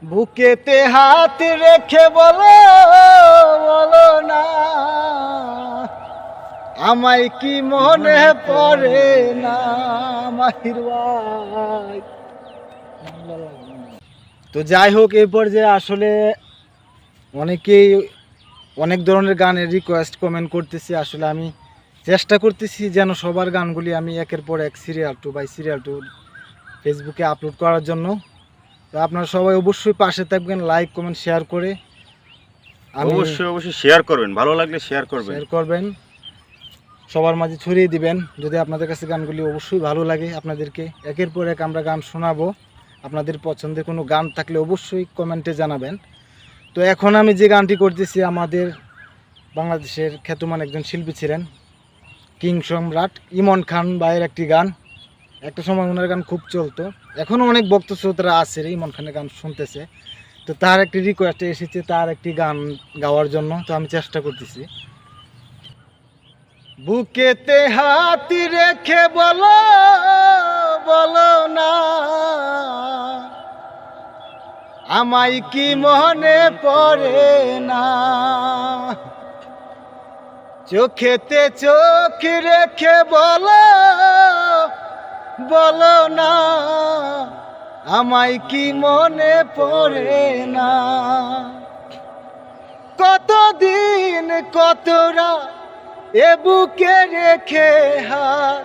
বুকেতে হাত রেখে বলো বলো না, আমায় কি মনে পড়ে না মাহির ভাই। তো যাই হোক, এই পর্যায়ে আসলে অনেকেই অনেক ধরনের গানের রিকোয়েস্ট কমেন্ট করতেছি। আসলে আমি চেষ্টা করতেছি যেন সবার গানগুলি আমি একের পর এক serial to by serial to ফেসবুকে আপলোড করার জন্য। তো আপনারা সবাই অবশ্যই পাশে থাকবেন, লাইক কমেন্ট শেয়ার করে। অবশ্যই শেয়ার করবেন, ভালো লাগলে শেয়ার করবেন, সবার মাঝে ছড়িয়ে দিবেন। যদি আপনাদের কাছে গানগুলি অবশ্যই ভালো লাগে, আপনাদেরকে একের পর এক আমরা গান শোনাবো। আপনাদের পছন্দের কোনো গান থাকলে অবশ্যই কমেন্টে জানাবেন। তো এখন আমি যে গানটি করতেছি, আমাদের বাংলাদেশের খ্যাতমান একজন শিল্পী ছিলেন, কিং সম্রাট ইমন খান ভাইয়ের একটি গান। একটা সময় ওনার গান খুব চলতো, এখনও অনেক ভক্ত শ্রোতারা আছে ইমন খানের গান শুনতেছে। তো তার একটি রিকোয়েস্টে এসেছে তার একটি গান গাওয়ার জন্য। তো আমি চেষ্টা করতেছি। বুকেতে হাত রেখে বলো বলো না, আমায় কি মনে পড়ে না। চোখেতে চোখ রেখে বলো বলো না, আমায় কি মনে পড়ে না। কতদিন কতরা এ বুকে রেখে হাত,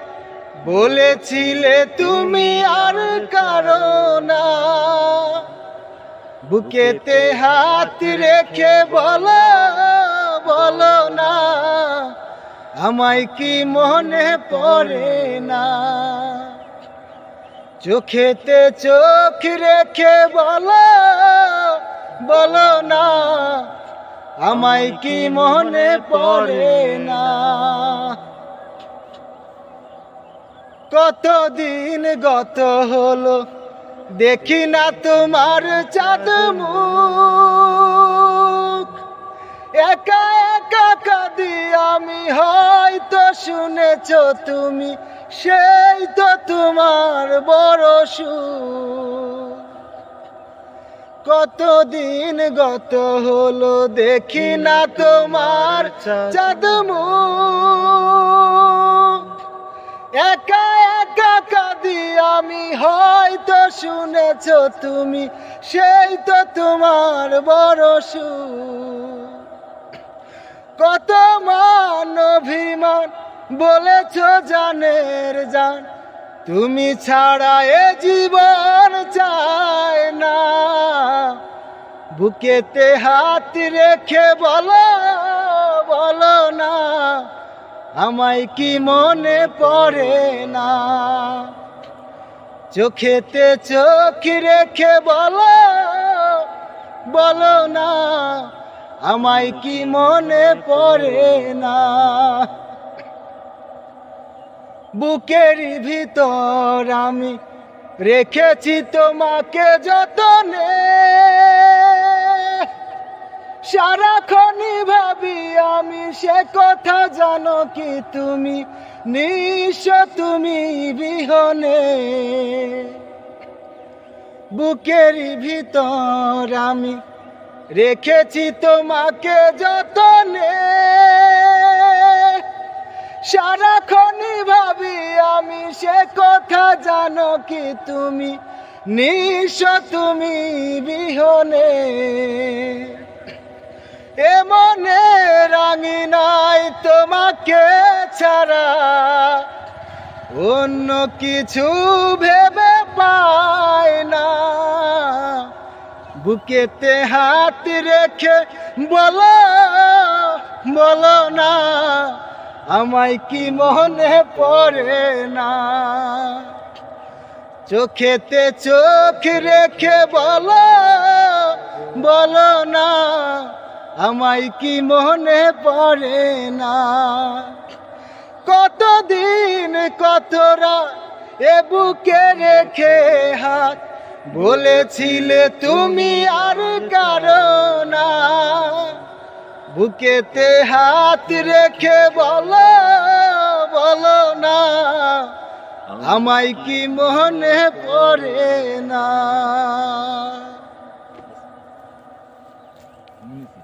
বলেছিলে তুমি আর কারো না। বুকেতে হাত রেখে বলো বলো না, আমায় কি মনে পড়ে না। চোখেতে চোখ রেখে বলো বলো না, আমায় কি মনে পড়ে না। কতদিন গত হলো দেখি না তোমার চাঁদ মুখ, একা একা কাঁদি আমি, হয়তো শুনেছ তুমি, সেই তো তোমার বড় সুখ। কতদিন গত হলো দেখি না তোমার চাঁদ মুখ, একা একা কাঁদি আমি, হয়তো শুনেছ তুমি, সেই তো তোমার বড় সুখ। কত মান অভিমান বলেছ জানের জান, তুমি ছাড়া এ জীবন চায় না। বুকেতে হাত রেখে বলো বলো না, আমায় কি মনে পড়ে না। চোখেতে চোখ রেখে বলো বলো না, আমায় কি মনে পড়ে না। বুকের ভিতর আমি রেখেছি তোমাকে যতনে, সারাক্ষণই ভাবি আমি সে কথা, জানো কি তুমি নিঃস্ব তুমি বিহনে। বুকের ভিতর আমি রেখেছি তোমাকে যতনে, সারাক্ষণই ভাবি আমি সে কথা, জানো কি তুমি নিঃস্ব তুমি বিহনে। এ মনে রাঙিনাই তোমাকে ছাড়া, অন্য কিছু ভেবে পায় না। বুকেতে হাত রেখে বলো বলো না, আমায় কি মনে পড়ে না। চোখেতে চোখ রেখে বলো বলো না, আমায় কি মনে পড়ে না। কতদিন কতরা এ বুকে রেখে হাত, বলেছিলে তুমি আর কারো না। বুকেতে হাত রেখে বলো বলো না, আমায় কি মনে পড়ে না। শুনেছি।